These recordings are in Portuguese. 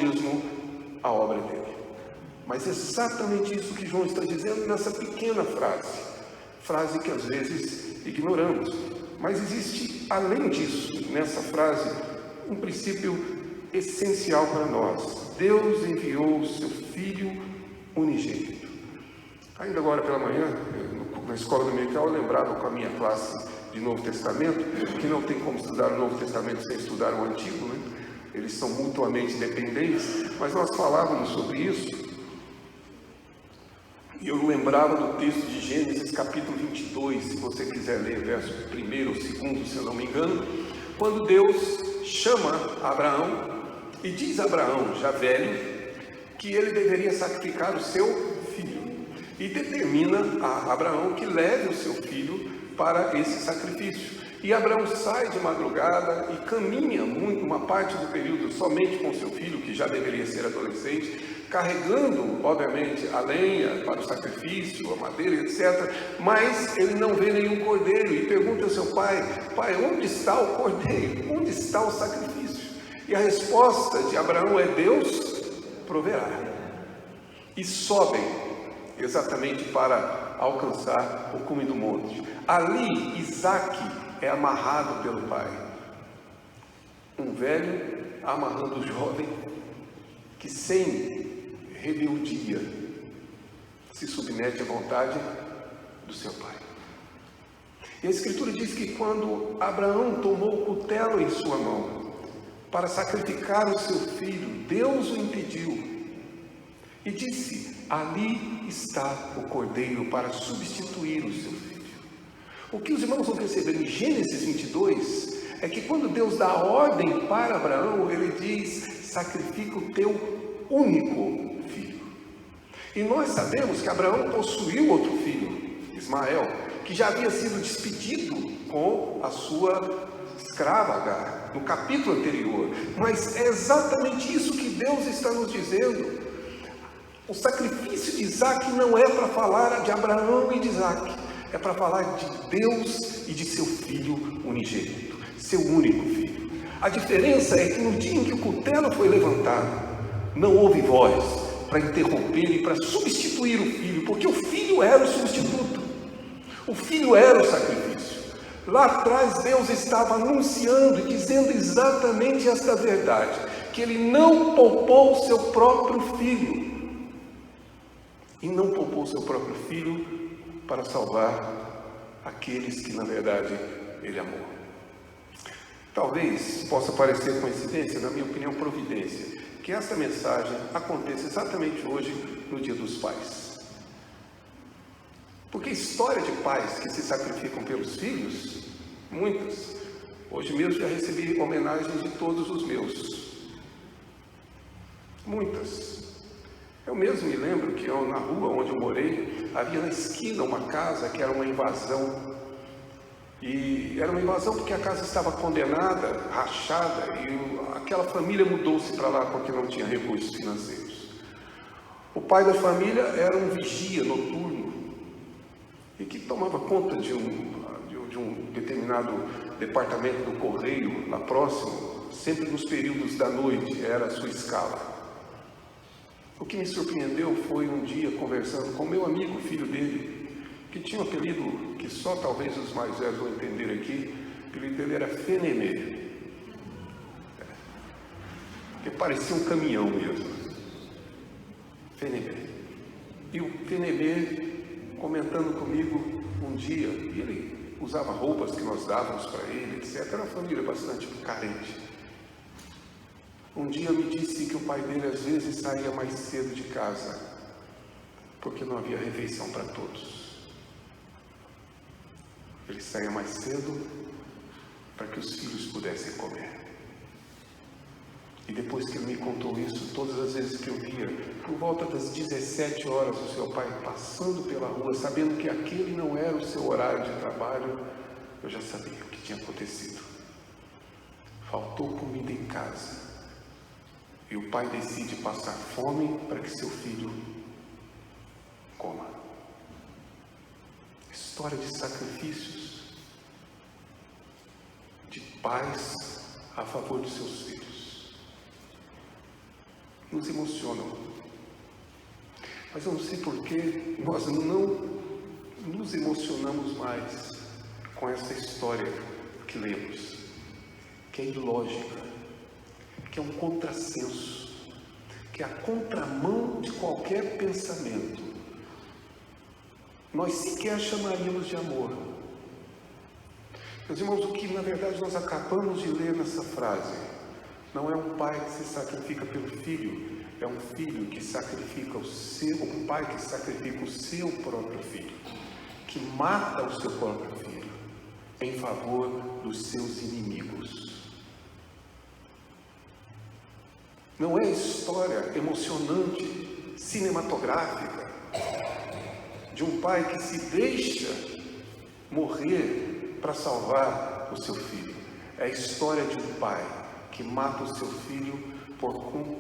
mesmo a obra dele. Mas é exatamente isso que João está dizendo nessa pequena frase que às vezes ignoramos. Mas existe, além disso, nessa frase, um princípio essencial para nós. Deus enviou o seu Filho unigênito. Ainda agora pela manhã, na escola dominical, eu lembrava com a minha classe de Novo Testamento, que não tem como estudar o Novo Testamento sem estudar o Antigo, né? Eles são mutuamente dependentes, mas nós falávamos sobre isso. E eu lembrava do texto de Gênesis capítulo 22, se você quiser ler verso 1 ou 2, se eu não me engano, quando Deus chama Abraão e diz a Abraão, já velho, que ele deveria sacrificar o seu filho. E determina a Abraão que leve o seu filho para esse sacrifício. E Abraão sai de madrugada e caminha uma parte do período somente com seu filho, que já deveria ser adolescente, carregando, obviamente, a lenha para o sacrifício, a madeira, etc. Mas ele não vê nenhum cordeiro e pergunta ao seu pai: pai, onde está o cordeiro? Onde está o sacrifício? E a resposta de Abraão é: Deus proverá. E sobem exatamente para alcançar o cume do monte. Ali, Isaque é amarrado pelo pai. Um velho amarrando o jovem que, sem rebeldia, se submete à vontade do seu pai. E a Escritura diz que quando Abraão tomou o cutelo em sua mão para sacrificar o seu filho, Deus o impediu e disse: ali está o cordeiro para substituir o seu filho. O que os irmãos vão perceber em Gênesis 22 é que quando Deus dá a ordem para Abraão, ele diz: sacrifica o teu único filho. E nós sabemos que Abraão possuiu outro filho, Ismael, que já havia sido despedido com a sua escrava Agar, no capítulo anterior. Mas é exatamente isso que Deus está nos dizendo. O sacrifício de Isaque não é para falar de Abraão e de Isaque, é para falar de Deus e de seu filho unigênito, seu único filho. A diferença é que no dia em que o cutelo foi levantado, não houve voz para interromper e para substituir o filho, porque o filho era o substituto, o filho era o sacrifício. Lá atrás Deus estava anunciando e dizendo exatamente esta verdade, que Ele não poupou o seu próprio filho, e não poupou o seu próprio filho para salvar aqueles que na verdade Ele amou. Talvez possa parecer coincidência, na minha opinião providência, que esta mensagem aconteça exatamente hoje, no Dia dos Pais. Porque história de pais que se sacrificam pelos filhos, muitas. Hoje mesmo já recebi homenagens de todos os meus. Muitas. Eu mesmo me lembro que na rua onde eu morei, havia na esquina uma casa que era uma invasão. E era uma invasão porque a casa estava condenada, rachada, e aquela família mudou-se para lá porque não tinha recursos financeiros. O pai da família era um vigia noturno e que tomava conta de um determinado departamento do correio lá próximo, sempre nos períodos da noite, era a sua escala. O que me surpreendeu foi um dia conversando com meu amigo, filho dele, que tinha um apelido que só talvez os mais velhos vão entender aqui. O apelido dele era Fenemê, que parecia um caminhão mesmo. Fenemê. E o Fenemê comentando comigo um dia, e ele usava roupas que nós dávamos para ele, etc. Era uma família bastante carente. Um dia me disse que o pai dele às vezes saía mais cedo de casa, porque não havia refeição para todos. Ele saía mais cedo para que os filhos pudessem comer. E depois que ele me contou isso, todas as vezes que eu via, por volta das 17 horas, o seu pai passando pela rua, sabendo que aquele não era o seu horário de trabalho, eu já sabia o que tinha acontecido. Faltou comida em casa. E o pai decide passar fome para que seu filho coma. História de sacrifícios, de pais a favor dos seus filhos. nos emocionam. Mas eu não sei por que nós não nos emocionamos mais com essa história que lemos, que é ilógica, que é um contrassenso, que é a contramão de qualquer pensamento. Nós sequer chamaríamos de amor. Meus irmãos, o que na verdade nós acabamos de ler nessa frase não é um pai que se sacrifica pelo filho, é um filho que sacrifica um pai que sacrifica o seu próprio filho, que mata o seu próprio filho em favor dos seus inimigos. Não é história emocionante, cinematográfica, de um pai que se deixa morrer para salvar o seu filho. É a história de um pai que mata o seu filho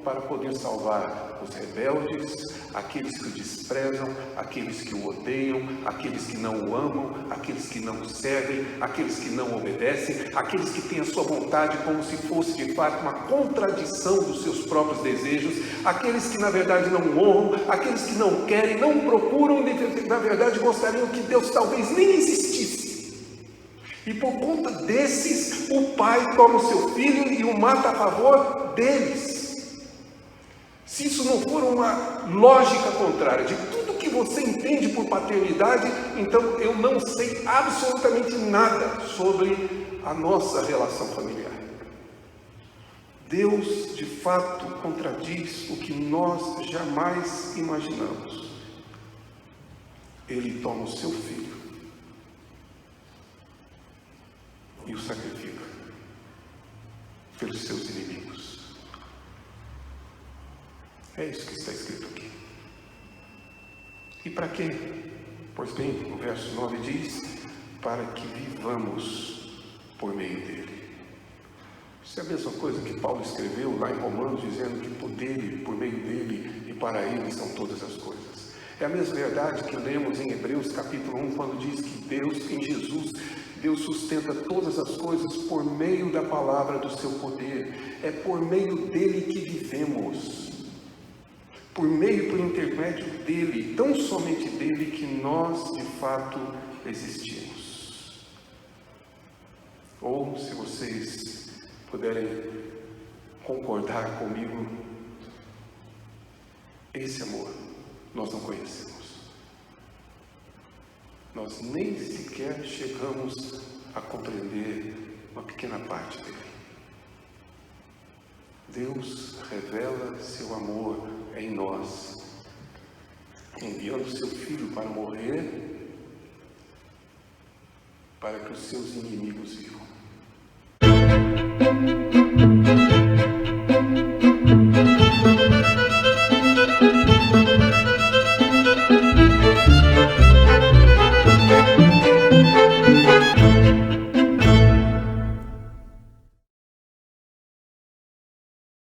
para poder salvar os rebeldes, aqueles que o desprezam, aqueles que o odeiam, aqueles que não o amam, aqueles que não o servem, aqueles que não obedecem, aqueles que têm a sua vontade como se fosse de fato uma contradição dos seus próprios desejos, aqueles que na verdade não honram, aqueles que não querem, não procuram, na verdade gostariam que Deus talvez nem existisse. E por conta desses, o pai toma o seu filho e o mata a favor deles. Se isso não for uma lógica contrária de tudo que você entende por paternidade, então eu não sei absolutamente nada sobre a nossa relação familiar. Deus, de fato, contradiz o que nós jamais imaginamos. Ele toma o seu filho e o sacrifica pelos seus inimigos. É isso que está escrito aqui. E para quê? Pois bem, o verso 9 diz: para que vivamos por meio dele. Isso é a mesma coisa que Paulo escreveu lá em Romanos, dizendo que por dele, por meio dele e para ele são todas as coisas. É a mesma verdade que lemos em Hebreus capítulo 1, quando diz que Deus, em Jesus, Deus sustenta todas as coisas por meio da palavra do seu poder. É por meio dele que vivemos. Por intermédio dele, tão somente dele, que nós de fato existimos. Ou, se vocês puderem concordar comigo, esse amor nós não conhecemos. Nós nem sequer chegamos a compreender uma pequena parte dele. Deus revela seu amor em nós, enviando seu Filho para morrer, para que os seus inimigos vivam.